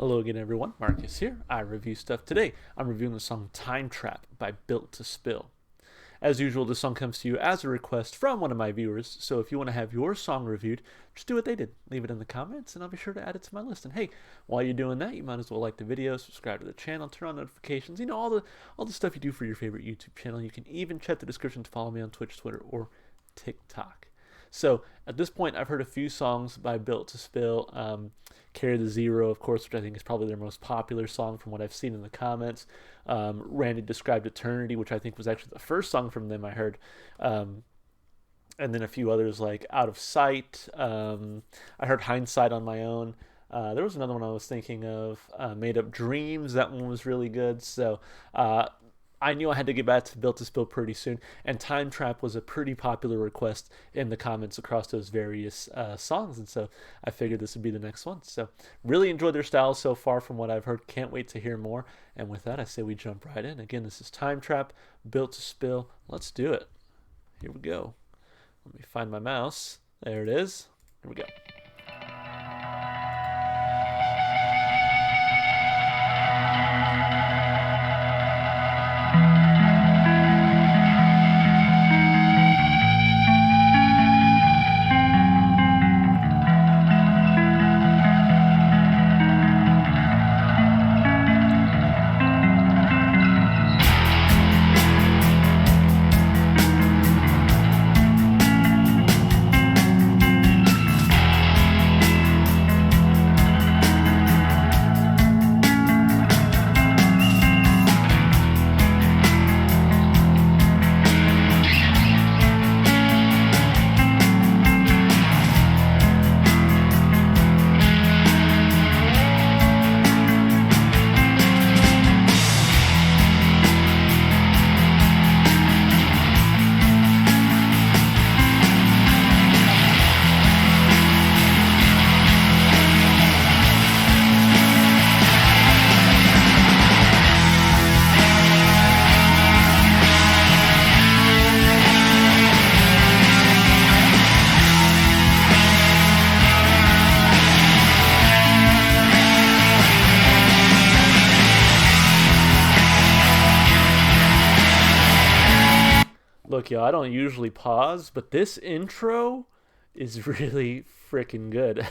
Hello again, everyone. Marcus here. I review stuff. Today, I'm reviewing the song Time Trap by Built to Spill. As usual, this song comes to you as a request from one of my viewers, so if you want to have your song reviewed, just do what they did. Leave it in the comments, and I'll be sure to add it to my list. And hey, while you're doing that, you might as well like the video, subscribe to the channel, turn on notifications, all the stuff you do for your favorite YouTube channel. You can even check the description to follow me on Twitch, Twitter, or TikTok. So at this point, I've heard a few songs by Built to Spill. Carry the Zero, of course, which I think is probably their most popular song from what I've seen in the comments. Randy Described Eternity, which I think was actually the first song from them I heard. And then a few others like Out of Sight. I heard Hindsight on my own. There was another one I was thinking of, Made Up Dreams. That one was really good. So I knew I had to get back to Built to Spill pretty soon, and Time Trap was a pretty popular request in the comments across those various songs, and so I figured this would be the next one. So really enjoyed their style so far from what I've heard. Can't wait to hear more, and with that, I say we jump right in. Again, this is Time Trap, Built to Spill. Let's do it. Here we go. Let me find my mouse. There it is. Here we go. Look, y'all, I don't usually pause, but this intro is really freaking good.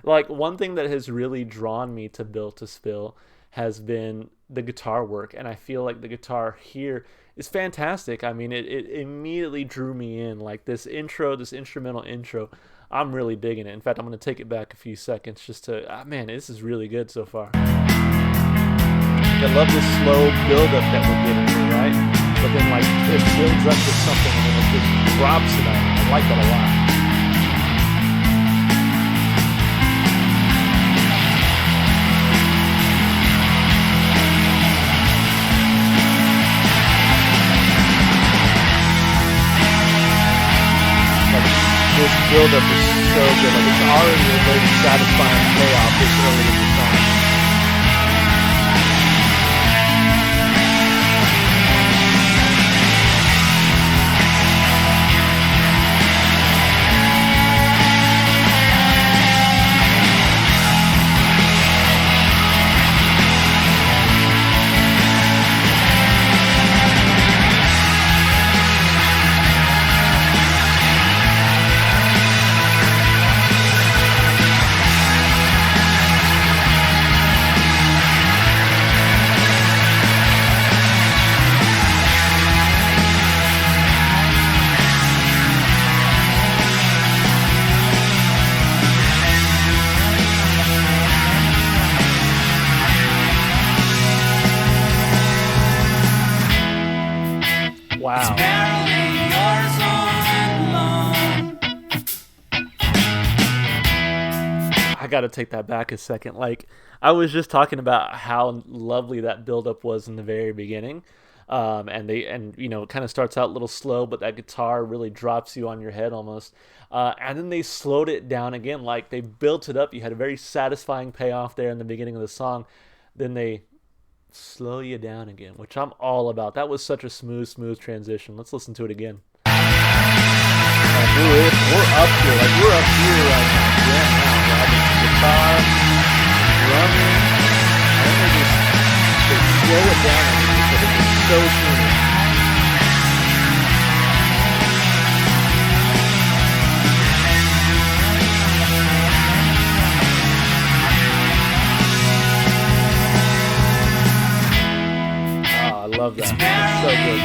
Like, one thing that has really drawn me to Built to Spill has been the guitar work, and I feel like the guitar here is fantastic. I mean, it immediately drew me in. Like, this intro, this instrumental intro, I'm really digging it. In fact, I'm going to take it back a few seconds just to, man, this is really good so far. I love this slow build-up that we're getting here, right? But then, like, it builds up to something and then it just drops it on me. I like that a lot. Like, this build-up is so good. Like, it's already a very satisfying payoff this early in the song. Wow. I gotta take that back a second. Like, I was just talking about how lovely that buildup was in the very beginning. And it kind of starts out a little slow, but that guitar really drops you on your head almost. And then they slowed it down again. Like, they built it up. You had a very satisfying payoff there in the beginning of the song. Then they slow you down again, which I'm all about. That was such a smooth transition. Let's listen to it again. We're up here. Like, we're up here right now. Yeah, now, right? Guitar, drumming. so smooth. I love that. It's so good.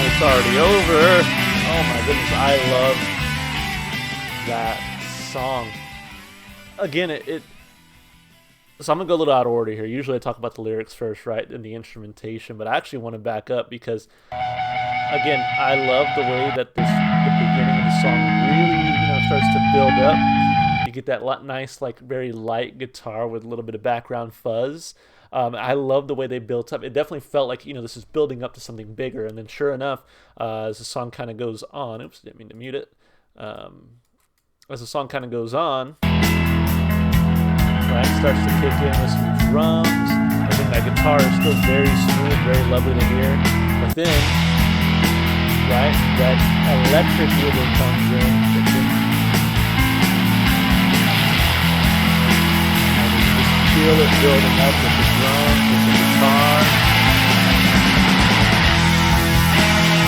It's already over. Oh my goodness, I love that song. Again, so I'm gonna go a little out of order here. Usually I talk about the lyrics first, right, and the instrumentation, but I actually want to back up because, again, I love the way that the beginning of the song really, starts to build up. You get that nice, very light guitar with a little bit of background fuzz. I love the way they built up. It definitely felt like, this is building up to something bigger. And then sure enough, as the song kind of goes on, oops, didn't mean to mute it. As the song kind of goes on, right, starts to kick in with some drums. I think that guitar is still very smooth, very lovely to hear. But then, right, that electric rhythm comes in. Feel it building up with the drums, with the guitar.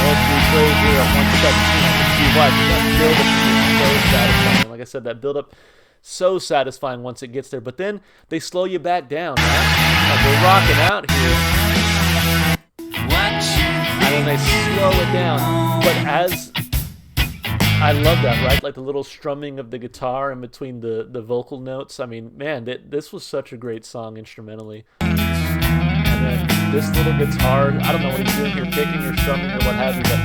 Let's replay here on 117. I can see why. That build-up is so satisfying. Like I said, that build-up so satisfying once it gets there. But then they slow you back down, right? Like they're rocking out here, and then they slow it down. But as I love that, right? Like the little strumming of the guitar in between the vocal notes. I mean, man, this was such a great song instrumentally. And then this little guitar, I don't know what he's doing here, picking or strumming or what have you, but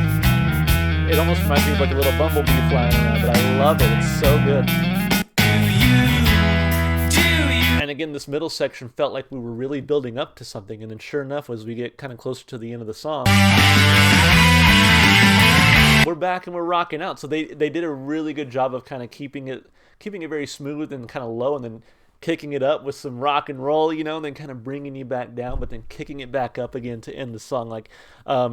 it almost reminds me of like a little bumblebee flying around, but I love it. It's so good. And again, this middle section felt like we were really building up to something, and then sure enough, as we get kind of closer to the end of the song, we're back and we're rocking out. So they did a really good job of kind of keeping it very smooth and kind of low, and then kicking it up with some rock and roll, and then kind of bringing you back down, but then kicking it back up again to end the song. Like,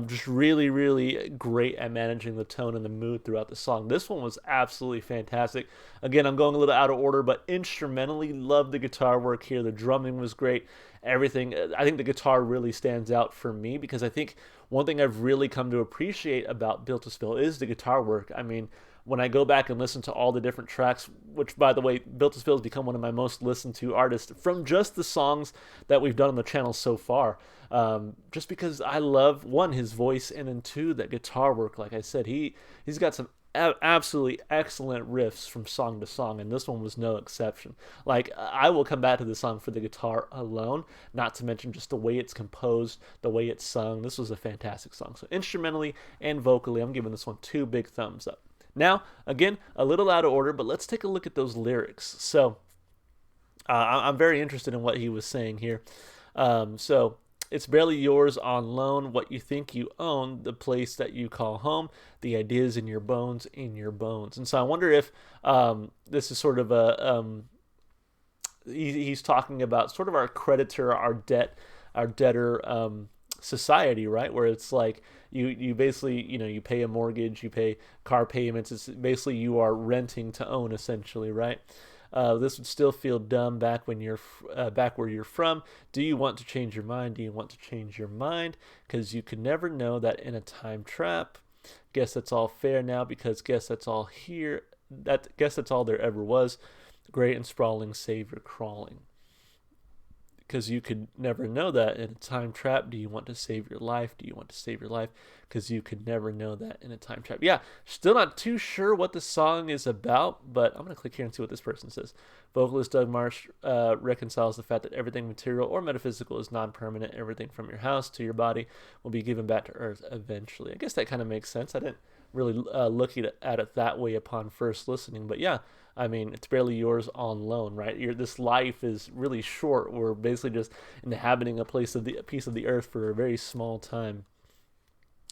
just really, really great at managing the tone and the mood throughout the song. This one was absolutely fantastic. Again, I'm going a little out of order, but instrumentally, love the guitar work here. The drumming was great. Everything. I think the guitar really stands out for me, because I think one thing I've really come to appreciate about Built to Spill is the guitar work. I mean, when I go back and listen to all the different tracks, which, by the way, Built to Spill has become one of my most listened to artists from just the songs that we've done on the channel so far. Just because I love, one, his voice, and then two, that guitar work. Like I said, he's got some absolutely excellent riffs from song to song, and this one was no exception. Like, I will come back to the song for the guitar alone, not to mention just the way it's composed, the way it's sung. This was a fantastic song. So instrumentally and vocally, I'm giving this one 2 big thumbs up. Now, again, a little out of order, but let's take a look at those lyrics. So, I'm very interested in what he was saying here. So, it's barely yours on loan, what you think you own, the place that you call home, the ideas in your bones, in your bones. And so I wonder if this is sort of a, he's talking about sort of our creditor, our debtor society, right? Where it's like, you basically, you pay a mortgage, you pay car payments. It's basically you are renting to own, essentially, right? This would still feel dumb back when you're back where you're from. Do you want to change your mind? Do you want to change your mind? Because you could never know that in a time trap. Guess that's all fair now, because guess that's all here. Guess that's all there ever was. Great and sprawling, savior crawling. Because you could never know that in a time trap. Do you want to save your life? Do you want to save your life? Because you could never know that in a time trap. Yeah, still not too sure what the song is about, but I'm going to click here and see what this person says. Vocalist Doug Marsh reconciles the fact that everything material or metaphysical is non-permanent. Everything from your house to your body will be given back to earth eventually. I guess that kind of makes sense. I didn't really look at it that way upon first listening, but yeah. I mean, it's barely yours on loan, right? This life is really short. We're basically just inhabiting a piece of the earth for a very small time.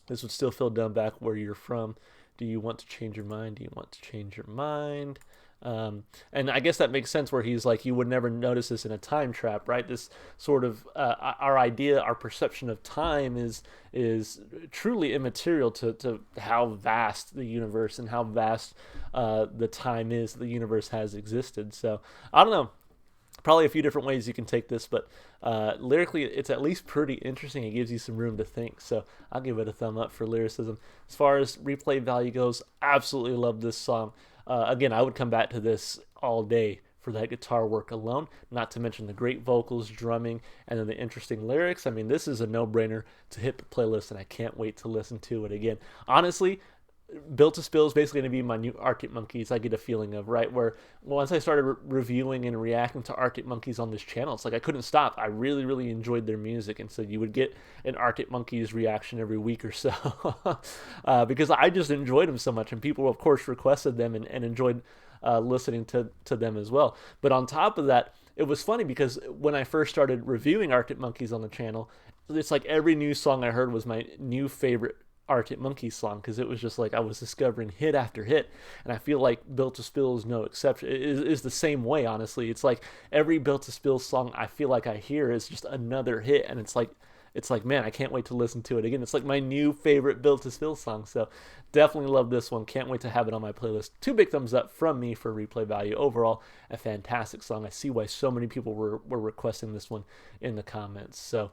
This would still feel dumb back where you're from. Do you want to change your mind? Do you want to change your mind? And I guess that makes sense, where he's like, you would never notice this in a time trap, right? This sort of our idea, our perception of time is truly immaterial to how vast the universe and how vast the time is the universe has existed. So I don't know. Probably a few different ways you can take this, but lyrically, it's at least pretty interesting. It gives you some room to think, so I'll give it a thumb up for lyricism. As far as replay value goes, absolutely love this song. Again, I would come back to this all day for that guitar work alone, not to mention the great vocals, drumming, and then the interesting lyrics. I mean, this is a no-brainer to hit the playlist, and I can't wait to listen to it again. Honestly, Built to Spill is basically going to be my new Arctic Monkeys, I get a feeling of, right? Where once I started reviewing and reacting to Arctic Monkeys on this channel, it's like I couldn't stop. I really, really enjoyed their music. And so you would get an Arctic Monkeys reaction every week or so because I just enjoyed them so much. And people, of course, requested them and enjoyed listening to them as well. But on top of that, it was funny because when I first started reviewing Arctic Monkeys on the channel, it's like every new song I heard was my new favorite Arctic Monkeys song, because it was just like I was discovering hit after hit, and I feel like Built to Spill is no exception. It is the same way, honestly. It's like every Built to Spill song I feel like I hear is just another hit, and it's like, man, I can't wait to listen to it again. It's like my new favorite Built to Spill song. So definitely love this one. Can't wait to have it on my playlist. 2 big thumbs up from me for replay value. Overall, a fantastic song. I see why so many people were requesting this one in the comments. So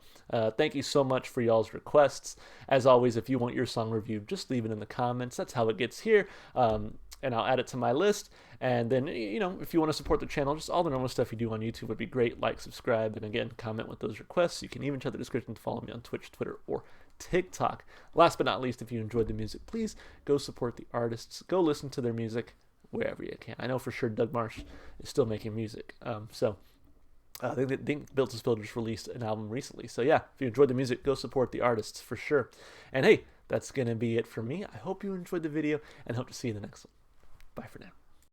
thank you so much for y'all's requests. As always, if you want your song reviewed, just leave it in the comments. That's how it gets here. And I'll add it to my list. And then, if you want to support the channel, just all the normal stuff you do on YouTube would be great. Like, subscribe, and again, comment with those requests. You can even check the description to follow me on Twitch, Twitter, or TikTok. Last but not least, if you enjoyed the music, please go support the artists. Go listen to their music wherever you can. I know for sure Doug Marsh is still making music. I think Built to Spill just released an album recently. So yeah, if you enjoyed the music, go support the artists for sure. And hey, that's going to be it for me. I hope you enjoyed the video and hope to see you in the next one. Bye for now.